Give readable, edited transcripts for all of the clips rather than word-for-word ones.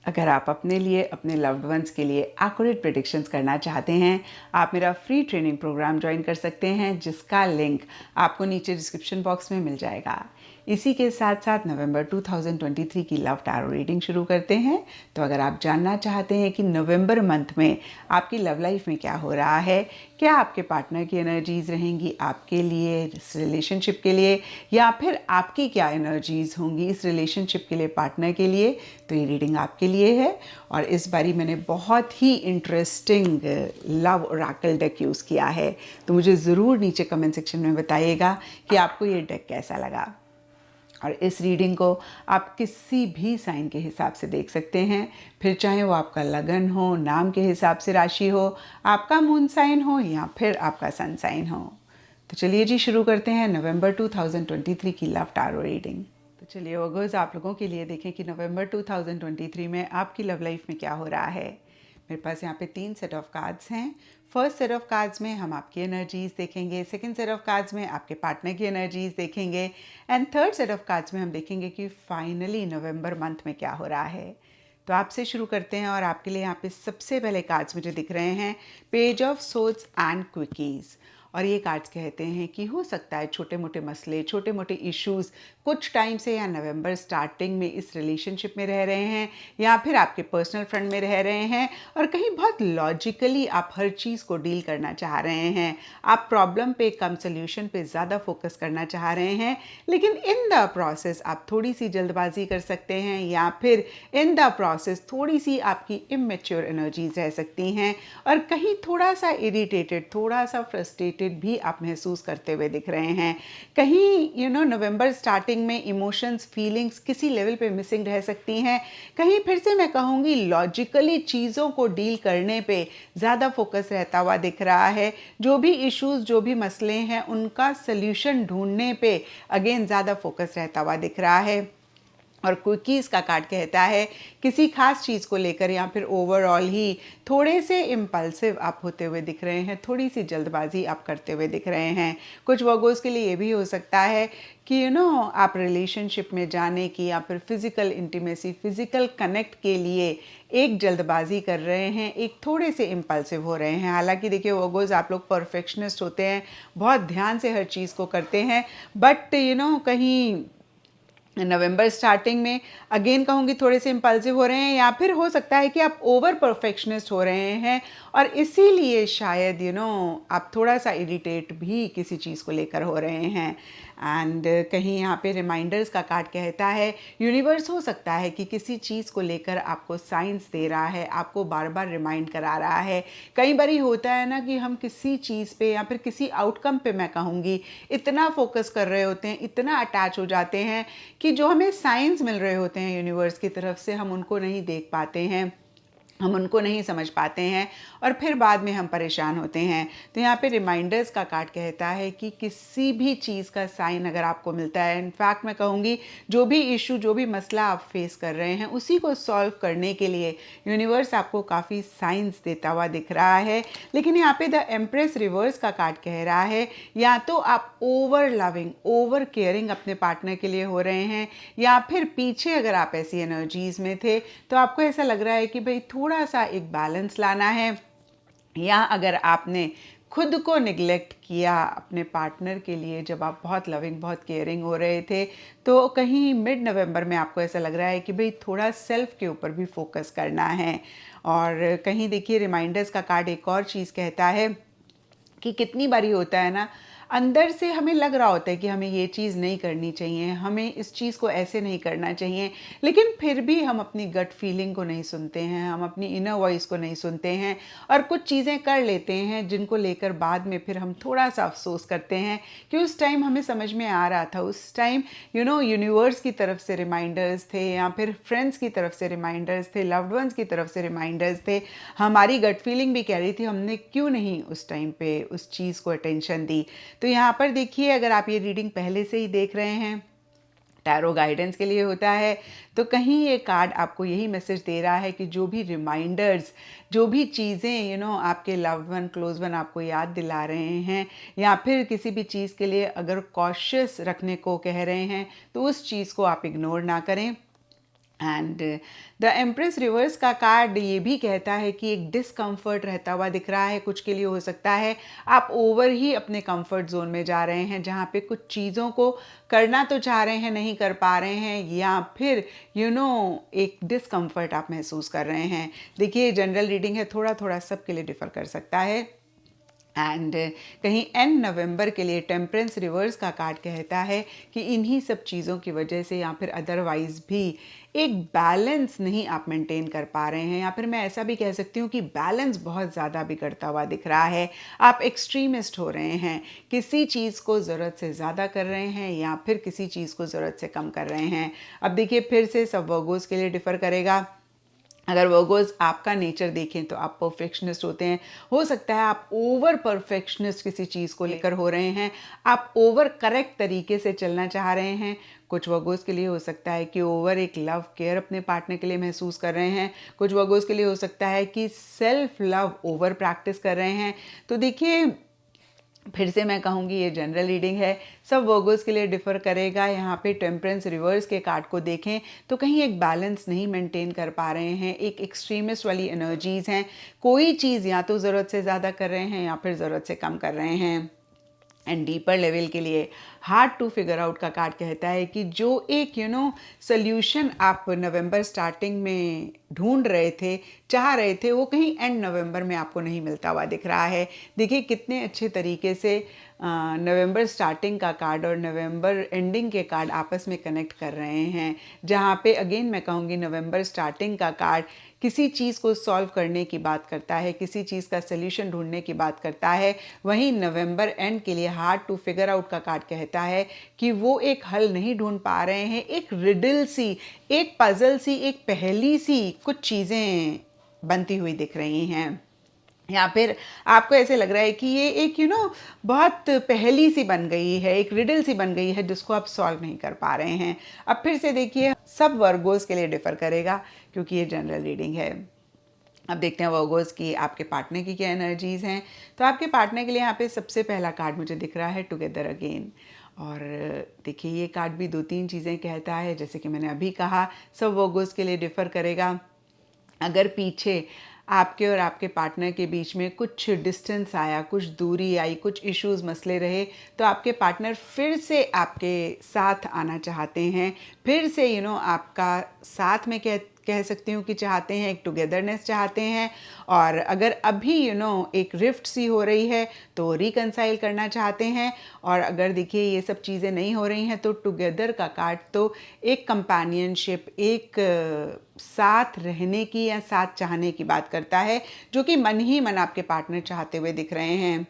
अगर आप अपने लिए, अपने लव्ड वंस के लिए एक्यूरेट प्रेडिक्शंस करना चाहते हैं, आप मेरा फ्री ट्रेनिंग प्रोग्राम ज्वाइन कर सकते हैं, जिसका लिंक आपको नीचे डिस्क्रिप्शन बॉक्स में मिल जाएगा। इसी के साथ साथ नवंबर 2023 की लव टैरो रीडिंग शुरू करते हैं। तो अगर आप जानना चाहते हैं कि नवंबर मंथ में आपकी लव लाइफ में क्या हो रहा है, क्या आपके पार्टनर की एनर्जीज रहेंगी आपके लिए, इस रिलेशनशिप के लिए, या फिर आपकी क्या एनर्जीज होंगी इस रिलेशनशिप के लिए, पार्टनर के लिए, तो ये रीडिंग आपके लिए है। और इस बारी मैंने बहुत ही interesting love oracle deck use किया है, तो मुझे ज़रूर नीचे कमेंट सेक्शन में बताइएगा कि आपको ये डेक कैसा लगा। और इस रीडिंग को आप किसी भी साइन के हिसाब से देख सकते हैं, फिर चाहे वो आपका लगन हो, नाम के हिसाब से राशि हो, आपका मून साइन हो, या फिर आपका सन साइन हो। तो चलिए जी, शुरू करते हैं नवंबर 2023 की लव टैरो रीडिंग। तो चलिए ऑगर्स, आप लोगों के लिए देखें कि नवंबर 2023 में आपकी लव लाइफ में क्या हो रहा है। मेरे पास यहाँ पे 3 सेट ऑफ कार्ड्स हैं। फर्स्ट सेट ऑफ कार्ड्स में हम आपकी एनर्जीज देखेंगे, सेकंड सेट ऑफ कार्ड्स में आपके पार्टनर की एनर्जीज देखेंगे, and third set of cards में हम देखेंगे कि फाइनली नवंबर मंथ में क्या हो रहा है। तो आपसे शुरू करते हैं, और आपके लिए यहाँ पे सबसे पहले कार्ड्स मुझे दिख रहे हैं पेज ऑफ सोर्ड्स एंड क्विकीज। और ये कार्ड्स कहते हैं कि हो सकता है छोटे मोटे मसले, छोटे मोटे इश्यूज़ कुछ टाइम से या नवंबर स्टार्टिंग में इस रिलेशनशिप में रह रहे हैं, या फिर आपके पर्सनल फ्रंट में रह रहे हैं, और कहीं बहुत लॉजिकली आप हर चीज़ को डील करना चाह रहे हैं। आप प्रॉब्लम पे कम सोल्यूशन पे ज़्यादा फोकस करना चाह रहे हैं, लेकिन इन द प्रोसेस आप थोड़ी सी जल्दबाजी कर सकते हैं, या फिर इन द प्रोसेस थोड़ी सी आपकी इमेच्योर एनर्जीज रह सकती हैं, और कहीं थोड़ा सा इरिटेटेड, थोड़ा सा फ्रस्ट्रेटेड भी आप महसूस करते हुए दिख रहे हैं। कहीं नवंबर स्टार्टिंग में इमोशंस, फीलिंग्स किसी लेवल पे मिसिंग रह सकती हैं। कहीं फिर से मैं कहूँगी लॉजिकली चीज़ों को डील करने पे ज़्यादा फोकस रहता हुआ दिख रहा है। जो भी इश्यूज, जो भी मसले हैं, उनका सल्यूशन ढूंढने पे अगेन ज़्यादा फोकस रहता हुआ दिख रहा है। और कुकीज़ का कार्ड कहता है किसी खास चीज़ को लेकर या फिर ओवरऑल ही थोड़े से इम्पल्सिव आप होते हुए दिख रहे हैं, थोड़ी सी जल्दबाजी आप करते हुए दिख रहे हैं। कुछ वर्गोस के लिए ये भी हो सकता है कि आप रिलेशनशिप में जाने की या फिर फिज़िकल इंटीमेसी, फिज़िकल कनेक्ट के लिए एक जल्दबाजी कर रहे हैं, एक थोड़े से इम्पल्सिव हो रहे हैं। हालांकि देखिए वर्गोस, आप लोग परफेक्शनिस्ट होते हैं, बहुत ध्यान से हर चीज़ को करते हैं, बट कहीं नवंबर स्टार्टिंग में अगेन कहूँगी थोड़े से इम्पल्सिव हो रहे हैं, या फिर हो सकता है कि आप ओवर परफेक्शनिस्ट हो रहे हैं, और इसीलिए शायद आप थोड़ा सा इरिटेट भी किसी चीज़ को लेकर हो रहे हैं। एंड कहीं यहाँ पे रिमाइंडर्स का कार्ड कहता है यूनिवर्स हो सकता है कि किसी चीज़ को लेकर आपको साइंस दे रहा है, आपको बार बार रिमाइंड करा रहा है। कई बार होता है ना कि हम किसी चीज़ पे या फिर किसी आउटकम पे, मैं कहूँगी, इतना फोकस कर रहे होते हैं, इतना अटैच हो जाते हैं कि जो हमें साइंस मिल रहे होते हैं यूनिवर्स की तरफ से, हम उनको नहीं देख पाते हैं, हम उनको नहीं समझ पाते हैं, और फिर बाद में हम परेशान होते हैं। तो यहाँ पे रिमाइंडर्स का कार्ड कहता है कि किसी भी चीज़ का साइन अगर आपको मिलता है, इनफैक्ट मैं कहूँगी जो भी इशू, जो भी मसला आप फेस कर रहे हैं, उसी को सॉल्व करने के लिए यूनिवर्स आपको काफ़ी साइंस देता हुआ दिख रहा है। लेकिन यहाँ पे द एम्प्रेस रिवर्स का कार्ड कह रहा है या तो आप ओवर लविंग, ओवर केयरिंग अपने पार्टनर के लिए हो रहे हैं, या फिर पीछे अगर आप ऐसी एनर्जीज में थे तो आपको ऐसा लग रहा है कि भाई थोड़ा सा एक बैलेंस लाना है, या अगर आपने खुद को निगलेक्ट किया अपने पार्टनर के लिए जब आप बहुत लविंग, बहुत केयरिंग हो रहे थे, तो कहीं मिड नवंबर में आपको ऐसा लग रहा है कि भाई थोड़ा सेल्फ के ऊपर भी फोकस करना है। और कहीं देखिए रिमाइंडर्स का कार्ड एक और चीज़ कहता है कि कितनी बारी होता है ना, अंदर से हमें लग रहा होता है कि हमें ये चीज़ नहीं करनी चाहिए, हमें इस चीज़ को ऐसे नहीं करना चाहिए, लेकिन फिर भी हम अपनी गट फीलिंग को नहीं सुनते हैं, हम अपनी इनर वॉइस को नहीं सुनते हैं, और कुछ चीज़ें कर लेते हैं जिनको लेकर बाद में फिर हम थोड़ा सा अफसोस करते हैं कि उस टाइम हमें समझ में आ रहा था, उस टाइम यूनिवर्स की तरफ से रिमाइंडर्स थे, या फिर फ्रेंड्स की तरफ से रिमाइंडर्स थे, लव्ड वंस की तरफ से रिमाइंडर्स थे, हमारी गट फीलिंग भी कह रही थी, हमने क्यों नहीं उस टाइम पे उस चीज़ को अटेंशन दी। तो यहाँ पर देखिए, अगर आप ये रीडिंग पहले से ही देख रहे हैं, टैरो गाइडेंस के लिए होता है, तो कहीं ये कार्ड आपको यही मैसेज दे रहा है कि जो भी रिमाइंडर्स, जो भी चीज़ें आपके लव्ड वन, क्लोज वन आपको याद दिला रहे हैं, या फिर किसी भी चीज़ के लिए अगर कॉशियस रखने को कह रहे हैं, तो उस चीज़ को आप इग्नोर ना करें। एंड द एम्प्रेस रिवर्स का कार्ड ये भी कहता है कि एक डिस्कम्फर्ट रहता हुआ दिख रहा है कुछ के लिए। हो सकता है आप ओवर ही अपने कंफर्ट जोन में जा रहे हैं, जहाँ पे कुछ चीज़ों को करना तो चाह रहे हैं, नहीं कर पा रहे हैं, या फिर एक डिस्कम्फर्ट आप महसूस कर रहे हैं। देखिए जनरल रीडिंग है, थोड़ा थोड़ा सबके लिए डिफ़र कर सकता है। एंड कहीं एंड नवंबर के लिए टेम्परेंस रिवर्स का कार्ड कहता है कि इन्हीं सब चीज़ों की वजह से या फिर अदरवाइज भी एक बैलेंस नहीं आप मेंटेन कर पा रहे हैं, या फिर मैं ऐसा भी कह सकती हूँ कि बैलेंस बहुत ज़्यादा बिगड़ता हुआ दिख रहा है। आप एक्सट्रीमिस्ट हो रहे हैं, किसी चीज़ को ज़रूरत से ज़्यादा कर रहे हैं या फिर किसी चीज़ को ज़रूरत से कम कर रहे हैं। अब देखिए फिर से सब वर्गोस के लिए डिफ़र करेगा। अगर वर्गोस आपका नेचर देखें तो आप परफेक्शनिस्ट होते हैं। हो सकता है आप ओवर परफेक्शनिस्ट किसी चीज़ को लेकर हो रहे हैं, आप ओवर करेक्ट तरीके से चलना चाह रहे हैं। कुछ वर्गोस के लिए हो सकता है कि ओवर एक लव केयर अपने पार्टनर के लिए महसूस कर रहे हैं। कुछ वर्गोस के लिए हो सकता है कि सेल्फ लव ओवर प्रैक्टिस कर रहे हैं। तो देखिए फिर से मैं कहूँगी ये जनरल रीडिंग है, सब वर्गोस के लिए डिफ़र करेगा। यहाँ पे टेम्परेंस रिवर्स के कार्ड को देखें तो कहीं एक बैलेंस नहीं मेंटेन कर पा रहे हैं, एक एक्सट्रीमिस्ट वाली एनर्जीज़ हैं। कोई चीज़ या तो ज़रूरत से ज़्यादा कर रहे हैं या फिर ज़रूरत से कम कर रहे हैं। एंड डीपर लेवल के लिए हार्ड टू फिगर आउट का कार्ड कहता है कि जो एक सोल्यूशन आप नवंबर स्टार्टिंग में ढूंढ रहे थे, चाह रहे थे, वो कहीं एंड नवंबर में आपको नहीं मिलता हुआ दिख रहा है। देखिए कितने अच्छे तरीके से नवंबर स्टार्टिंग का कार्ड और नवंबर एंडिंग के कार्ड आपस में कनेक्ट कर रहे हैं, जहाँ पे अगेन मैं कहूँगी नवंबर स्टार्टिंग का कार्ड किसी चीज़ को सॉल्व करने की बात करता है, किसी चीज़ का सल्यूशन ढूंढने की बात करता है। वहीं नवंबर एंड के लिए हार्ड टू फिगर आउट का कार्ड कहता है कि वो एक हल नहीं ढूंढ पा रहे हैं, एक रिडल सी, एक पजल सी, एक पहेली सी कुछ चीज़ें बनती हुई दिख रही हैं, या फिर आपको ऐसे लग रहा है कि ये एक बहुत पहेली सी बन गई है, एक रिडल सी बन गई है जिसको आप सॉल्व नहीं कर पा रहे हैं। अब फिर से देखिए सब वर्गोस के लिए डिफ़र करेगा क्योंकि ये जनरल रीडिंग है। अब देखते हैं वर्गोस की आपके पार्टनर की क्या एनर्जीज़ हैं। तो आपके पार्टनर के लिए यहाँ पे सबसे पहला कार्ड मुझे दिख रहा है टुगेदर अगेन। और देखिए ये कार्ड भी 2-3 चीज़ें कहता है, जैसे कि मैंने अभी कहा सब वर्गोस के लिए डिफ़र करेगा। अगर पीछे आपके और आपके पार्टनर के बीच में कुछ डिस्टेंस आया, कुछ दूरी आई, कुछ इश्यूज मसले रहे, तो आपके पार्टनर फिर से आपके साथ आना चाहते हैं, फिर से आपका साथ में कह सकती हूँ कि चाहते हैं, एक टुगेदरनेस चाहते हैं। और अगर अभी एक रिफ्ट सी हो रही है तो रिकंसाइल करना चाहते हैं। और अगर देखिए ये सब चीज़ें नहीं हो रही हैं तो टुगेदर का कार्ड तो एक कंपेनियनशिप, एक साथ रहने की या साथ चाहने की बात करता है, जो कि मन ही मन आपके पार्टनर चाहते हुए दिख रहे हैं।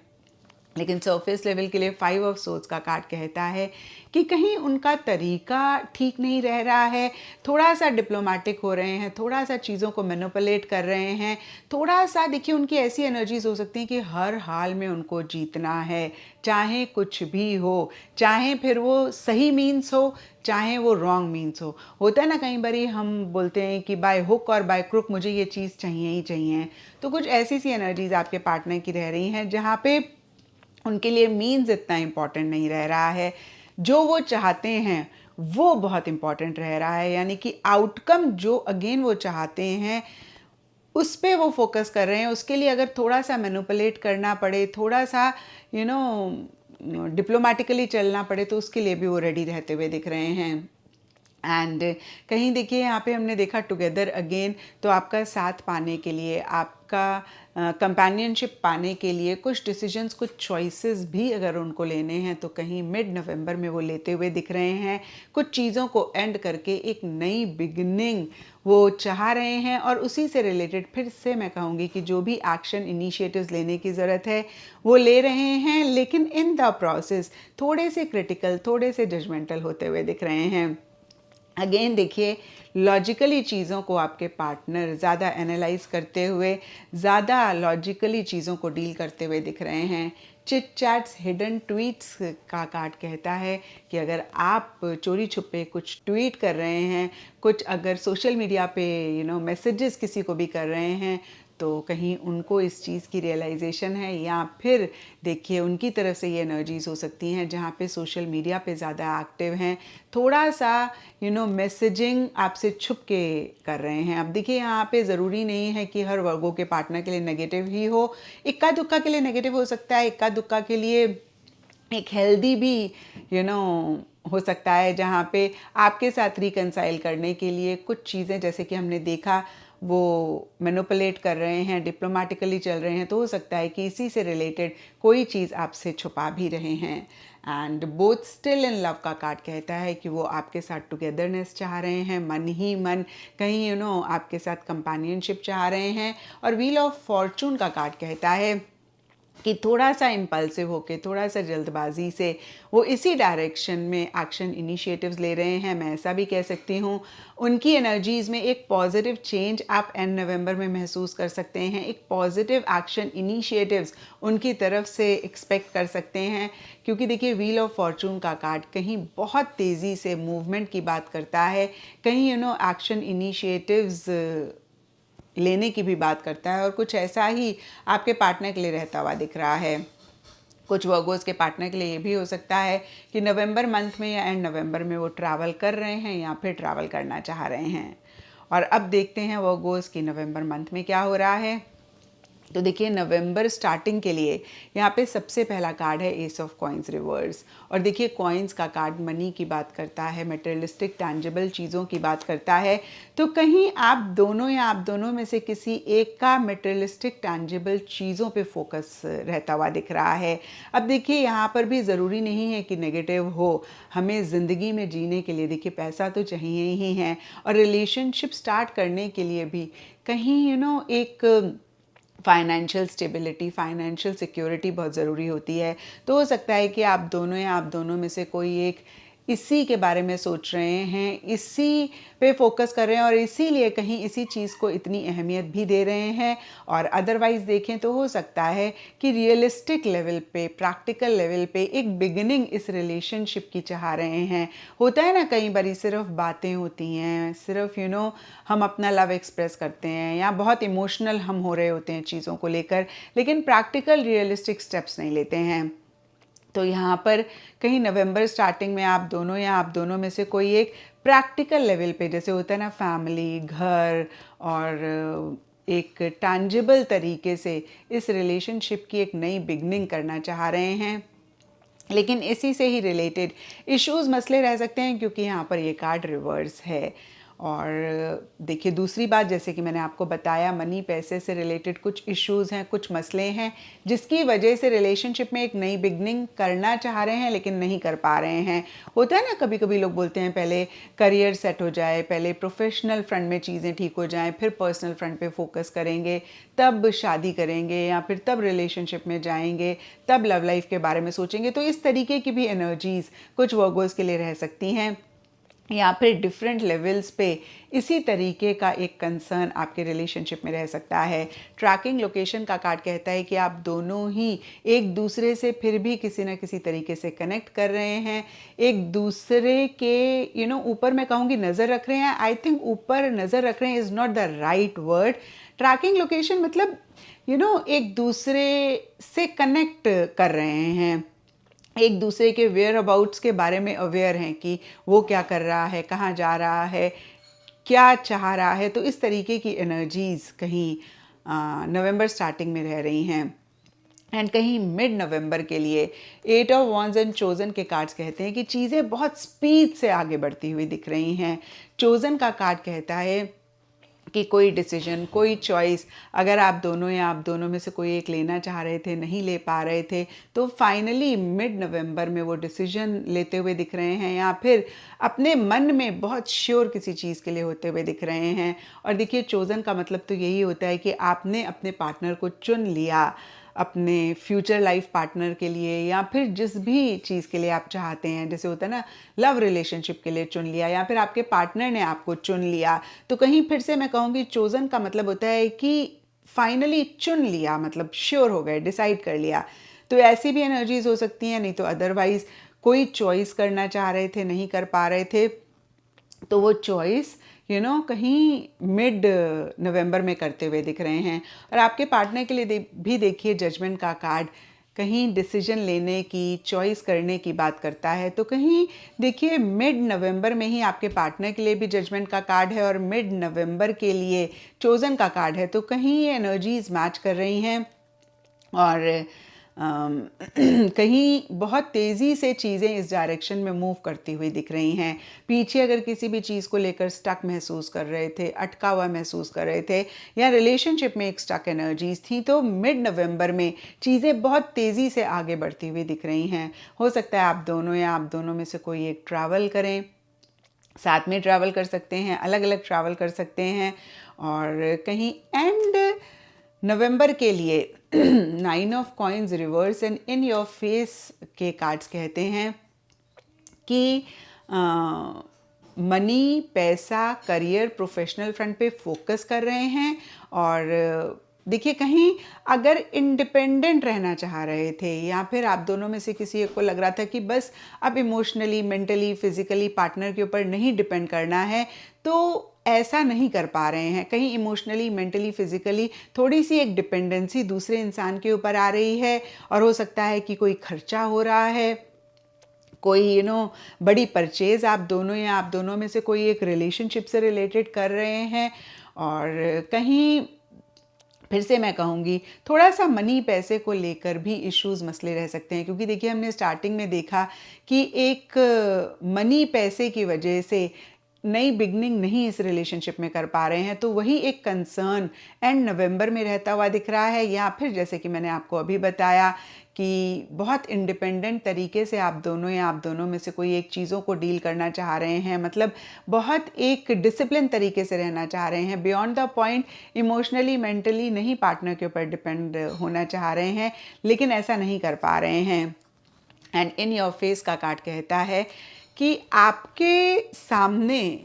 लेकिन सरफेस लेवल के लिए 5 ऑफ सोर्ड्स का कार्ड कहता है कि कहीं उनका तरीका ठीक नहीं रह रहा है, थोड़ा सा डिप्लोमेटिक हो रहे हैं, थोड़ा सा चीज़ों को मैनिपुलेट कर रहे हैं, थोड़ा सा देखिए उनकी ऐसी एनर्जीज हो सकती हैं कि हर हाल में उनको जीतना है, चाहे कुछ भी हो, चाहे फिर वो सही मीन्स हो, चाहे वो रॉन्ग मीन्स हो। होता है ना कई बारी हम बोलते हैं कि बाय हुक और बाय क्रुक मुझे ये चीज़ चाहिए ही चाहिए। तो कुछ ऐसी सी एनर्जीज आपके पार्टनर की रह रही हैं जहाँ पे उनके लिए मीन्स इतना इम्पॉर्टेंट नहीं रह रहा है, जो वो चाहते हैं वो बहुत इम्पॉर्टेंट रह रहा है। यानी कि आउटकम जो अगेन वो चाहते हैं उस पे वो फोकस कर रहे हैं। उसके लिए अगर थोड़ा सा मैनिपुलेट करना पड़े, थोड़ा सा डिप्लोमेटिकली चलना पड़े, तो उसके लिए भी वो रेडी रहते हुए दिख रहे हैं। एंड कहीं देखिए यहाँ पे हमने देखा टुगेदर अगेन, तो आपका साथ पाने के लिए, आपका कंपेनियनशिप पाने के लिए कुछ डिसीजंस, कुछ चॉइसेस भी अगर उनको लेने हैं तो कहीं मिड नवंबर में वो लेते हुए दिख रहे हैं। कुछ चीज़ों को एंड करके एक नई बिगिनिंग वो चाह रहे हैं, और उसी से रिलेटेड फिर से मैं कहूँगी कि जो भी एक्शन इनिशिएटिव्स लेने की ज़रूरत है वो ले रहे हैं, लेकिन इन द प्रोसेस थोड़े से क्रिटिकल, थोड़े से जजमेंटल होते हुए दिख रहे हैं। अगेन देखिए लॉजिकली चीज़ों को आपके पार्टनर ज़्यादा एनालाइज करते हुए, ज़्यादा लॉजिकली चीज़ों को डील करते हुए दिख रहे हैं। चिट चैट्स, हिडन ट्वीट्स का कार्ड कहता है कि अगर आप चोरी छुपे कुछ ट्वीट कर रहे हैं, कुछ अगर सोशल मीडिया पे मैसेजेस किसी को भी कर रहे हैं, तो कहीं उनको इस चीज़ की रियलाइजेशन है, या फिर देखिए उनकी तरफ से ये एनर्जीज़ हो सकती हैं जहाँ पे सोशल मीडिया पे ज़्यादा एक्टिव हैं, थोड़ा सा मैसेजिंग आपसे छुप के कर रहे हैं। अब देखिए यहाँ पे ज़रूरी नहीं है कि हर वर्गों के पार्टनर के लिए नेगेटिव ही हो, इक्का दुक्का के लिए नेगेटिव हो सकता है, इक्का दुक्का के लिए एक हेल्दी भी हो सकता है, जहाँ पे आपके साथ रिकंसाइल करने के लिए कुछ चीज़ें, जैसे कि हमने देखा, वो मैनिपुलेट कर रहे हैं, डिप्लोमेटिकली चल रहे हैं, तो हो सकता है कि इसी से रिलेटेड कोई चीज़ आपसे छुपा भी रहे हैं। And both still in love का कार्ड कहता है कि वो आपके साथ टुगेदरनेस चाह रहे हैं, मन ही मन कहीं आपके साथ कंपेनियनशिप चाह रहे हैं। और व्हील ऑफ फॉर्चून का कार्ड कहता है कि थोड़ा सा इम्पल्सिव होके, थोड़ा सा जल्दबाजी से वो इसी डायरेक्शन में एक्शन इनिशिएटिव्स ले रहे हैं। मैं ऐसा भी कह सकती हूँ, उनकी एनर्जीज़ में एक पॉजिटिव चेंज आप एंड नवंबर में महसूस कर सकते हैं। एक पॉजिटिव एक्शन इनिशिएटिव्स उनकी तरफ से एक्सपेक्ट कर सकते हैं, क्योंकि देखिए व्हील ऑफ फॉर्चून का कार्ड कहीं बहुत तेज़ी से मूवमेंट की बात करता है, कहीं एक्शन इनिशिएटिव्स लेने की भी बात करता है, और कुछ ऐसा ही आपके पार्टनर के लिए रहता हुआ दिख रहा है। कुछ वर्गोस के पार्टनर के लिए ये भी हो सकता है कि नवंबर मंथ में या एंड नवंबर में वो ट्रैवल कर रहे हैं या फिर ट्रैवल करना चाह रहे हैं। और अब देखते हैं वर्गोस की नवंबर मंथ में क्या हो रहा है। तो देखिए नवंबर स्टार्टिंग के लिए यहाँ पे सबसे पहला कार्ड है एस ऑफ कॉइन्स रिवर्स। और देखिए कॉइन्स का कार्ड मनी की बात करता है, मटेरियलिस्टिक टैंजिबल चीज़ों की बात करता है। तो कहीं आप दोनों या आप दोनों में से किसी एक का मटेरियलिस्टिक टैंजिबल चीज़ों पे फोकस रहता हुआ दिख रहा है। अब देखिए यहाँ पर भी ज़रूरी नहीं है कि नेगेटिव हो, हमें ज़िंदगी में जीने के लिए देखिए पैसा तो चाहिए ही है, और रिलेशनशिप स्टार्ट करने के लिए भी कहीं एक फाइनेंशियल स्टेबिलिटी, फाइनेंशियल सिक्योरिटी बहुत ज़रूरी होती है। तो हो सकता है कि आप दोनों या आप दोनों में से कोई एक इसी के बारे में सोच रहे हैं, इसी पे फोकस कर रहे हैं, और इसीलिए कहीं इसी चीज़ को इतनी अहमियत भी दे रहे हैं। और अदरवाइज़ देखें तो हो सकता है कि रियलिस्टिक लेवल पे, प्रैक्टिकल लेवल पे एक बिगिनिंग इस रिलेशनशिप की चाह रहे हैं। होता है ना, कई बारी सिर्फ बातें होती हैं, सिर्फ हम अपना लव एक्सप्रेस करते हैं, या बहुत इमोशनल हम हो रहे होते हैं चीज़ों को लेकर, लेकिन प्रैक्टिकल रियलिस्टिक स्टेप्स नहीं लेते हैं। तो यहाँ पर कहीं नवंबर स्टार्टिंग में आप दोनों या आप दोनों में से कोई एक प्रैक्टिकल लेवल पे, जैसे होता है ना फैमिली, घर, और एक टैंजिबल तरीके से इस रिलेशनशिप की एक नई बिगनिंग करना चाह रहे हैं। लेकिन इसी से ही रिलेटेड इश्यूज़, मसले रह सकते हैं, क्योंकि यहाँ पर ये कार्ड रिवर्स है। और देखिए दूसरी बात, जैसे कि मैंने आपको बताया, मनी, पैसे से रिलेटेड कुछ इश्यूज़ हैं, कुछ मसले हैं, जिसकी वजह से रिलेशनशिप में एक नई बिगनिंग करना चाह रहे हैं लेकिन नहीं कर पा रहे हैं। होता है ना, कभी कभी लोग बोलते हैं पहले करियर सेट हो जाए, पहले प्रोफेशनल फ्रंट में चीज़ें ठीक हो जाएं, फिर पर्सनल फ्रंट पे फोकस करेंगे, तब शादी करेंगे, या फिर तब रिलेशनशिप में जाएंगे, तब लव लाइफ के बारे में सोचेंगे। तो इस तरीके की भी एनर्जीज़ कुछ वर्गोस के लिए रह सकती हैं, या फिर डिफरेंट लेवल्स पे इसी तरीके का एक कंसर्न आपके रिलेशनशिप में रह सकता है। ट्रैकिंग लोकेशन का कार्ड कहता है कि आप दोनों ही एक दूसरे से फिर भी किसी न किसी तरीके से कनेक्ट कर रहे हैं, एक दूसरे के ऊपर मैं कहूँगी नज़र रख रहे हैं। आई थिंक ऊपर नज़र रख रहे हैं is not the right word. Tracking location मतलब एक दूसरे से कनेक्ट कर रहे हैं, एक दूसरे के वेयर अबाउट्स के बारे में अवेयर हैं कि वो क्या कर रहा है, कहाँ जा रहा है, क्या चाह रहा है। तो इस तरीके की एनर्जीज़ कहीं नवंबर स्टार्टिंग में रह रही हैं। एंड कहीं मिड नवंबर के लिए 8 ऑफ वॉन्ड्स एंड चोज़न के कार्ड्स कहते हैं कि चीज़ें बहुत स्पीड से आगे बढ़ती हुई दिख रही हैं। चोज़न का कार्ड कहता है कि कोई डिसीजन, कोई चॉइस अगर आप दोनों या आप दोनों में से कोई एक लेना चाह रहे थे, नहीं ले पा रहे थे, तो फाइनली मिड नवंबर में वो डिसीजन लेते हुए दिख रहे हैं, या फिर अपने मन में बहुत श्योर किसी चीज़ के लिए होते हुए दिख रहे हैं। और देखिए चोज़न का मतलब तो यही होता है कि आपने अपने पार्टनर को चुन लिया, अपने फ्यूचर लाइफ पार्टनर के लिए, या फिर जिस भी चीज़ के लिए आप चाहते हैं, जैसे होता है ना लव रिलेशनशिप के लिए चुन लिया, या फिर आपके पार्टनर ने आपको चुन लिया। तो कहीं फिर से मैं कहूँगी चोज़न का मतलब होता है कि फाइनली चुन लिया, मतलब श्योर हो गए, डिसाइड कर लिया। तो ऐसी भी एनर्जीज हो सकती हैं, नहीं तो अदरवाइज कोई चॉइस करना चाह रहे थे, नहीं कर पा रहे थे, तो वो चॉइस कहीं मिड नवंबर में करते हुए दिख रहे हैं। और आपके पार्टनर के लिए भी देखिए जजमेंट का कार्ड कहीं डिसीजन लेने की, चॉइस करने की बात करता है। तो कहीं देखिए मिड नवंबर में ही आपके पार्टनर के लिए भी जजमेंट का कार्ड है और मिड नवंबर के लिए चोजन का कार्ड है। तो कहीं ये एनर्जीज मैच कर रही हैं और कहीं बहुत तेज़ी से चीज़ें इस डायरेक्शन में मूव करती हुई दिख रही हैं। पीछे अगर किसी भी चीज़ को लेकर स्टक महसूस कर रहे थे, अटका हुआ महसूस कर रहे थे या रिलेशनशिप में एक स्टक एनर्जीज थी, तो मिड नवंबर में चीज़ें बहुत तेज़ी से आगे बढ़ती हुई दिख रही हैं। हो सकता है आप दोनों या आप दोनों में से कोई एक ट्रैवल करें, साथ में ट्रैवल कर सकते हैं, अलग अलग ट्रैवल कर सकते हैं। और कहीं एंड नवंबर के लिए 9 of coins reverse and in your face के कार्ड्स कहते हैं कि मनी, पैसा, करियर, प्रोफेशनल फ्रंट पे फोकस कर रहे हैं। और देखिए कहीं अगर इंडिपेंडेंट रहना चाह रहे थे या फिर आप दोनों में से किसी एक को लग रहा था कि बस अब इमोशनली, मेंटली, फिजिकली पार्टनर के ऊपर नहीं डिपेंड करना है, तो ऐसा नहीं कर पा रहे हैं। कहीं इमोशनली, मेंटली, फिजिकली थोड़ी सी एक डिपेंडेंसी दूसरे इंसान के ऊपर आ रही है। और हो सकता है कि कोई खर्चा हो रहा है, कोई बड़ी परचेज आप दोनों या आप दोनों में से कोई एक रिलेशनशिप से रिलेटेड कर रहे हैं। और कहीं फिर से मैं कहूँगी थोड़ा सा मनी, पैसे को लेकर भी इश्यूज, मसले रह सकते हैं। क्योंकि देखिए हमने स्टार्टिंग में देखा कि एक मनी, पैसे की वजह से नई बिगनिंग नहीं इस रिलेशनशिप में कर पा रहे हैं। तो वही एक कंसर्न एंड नवंबर में रहता हुआ दिख रहा है। या फिर जैसे कि मैंने आपको अभी बताया कि बहुत इंडिपेंडेंट तरीके से आप दोनों या आप दोनों में से कोई एक चीज़ों को डील करना चाह रहे हैं, मतलब बहुत एक डिसिप्लिन तरीके से रहना चाह रहे हैं, beyond the point emotionally, mentally नहीं पार्टनर के ऊपर डिपेंड होना चाह रहे हैं, लेकिन ऐसा नहीं कर पा रहे हैं। एंड इन योर फेस का कार्ड कहता है कि आपके सामने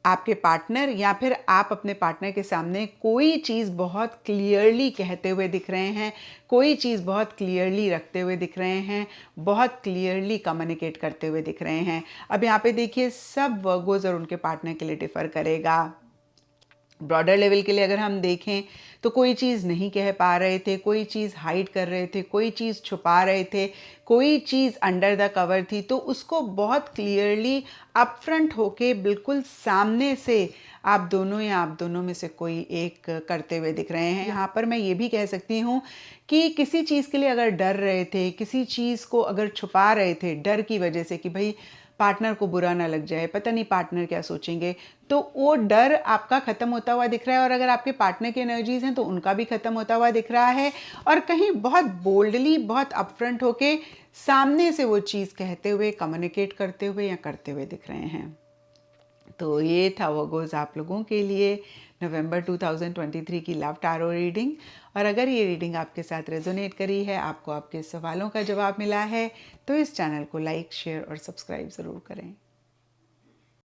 आपके पार्टनर या फिर आप अपने पार्टनर के सामने कोई चीज़ बहुत क्लियरली कहते हुए दिख रहे हैं, कोई चीज़ बहुत क्लियरली रखते हुए दिख रहे हैं, बहुत क्लियरली कम्युनिकेट करते हुए दिख रहे हैं। अब यहाँ पे देखिए सब वर्गोज और उनके पार्टनर के लिए डिफ़र करेगा। ब्रॉडर लेवल के लिए अगर हम देखें तो कोई चीज़ नहीं कह पा रहे थे, कोई चीज़ हाइड कर रहे थे, कोई चीज़ छुपा रहे थे, कोई चीज़ अंडर द कवर थी, तो उसको बहुत क्लियरली अपफ्रंट होके बिल्कुल सामने से आप दोनों या आप दोनों में से कोई एक करते हुए दिख रहे हैं। यहाँ पर मैं ये भी कह सकती हूँ कि किसी चीज़ के लिए अगर डर रहे थे, किसी चीज़ को अगर छुपा रहे थे डर की वजह से कि भाई पार्टनर को बुरा ना लग जाए, पता नहीं पार्टनर क्या सोचेंगे, तो वो डर आपका ख़त्म होता हुआ दिख रहा है। और अगर आपके पार्टनर की एनर्जीज हैं तो उनका भी ख़त्म होता हुआ दिख रहा है। और कहीं बहुत बोल्डली, बहुत अपफ्रंट होके सामने से वो चीज़ कहते हुए, कम्युनिकेट करते हुए या करते हुए दिख रहे हैं। तो ये था वर्गोस आप लोगों के लिए नवंबर 2023 की लव टैरो रीडिंग। और अगर ये रीडिंग आपके साथ रेजोनेट करी है, आपको आपके सवालों का जवाब मिला है, तो इस चैनल को लाइक, शेयर और सब्सक्राइब ज़रूर करें।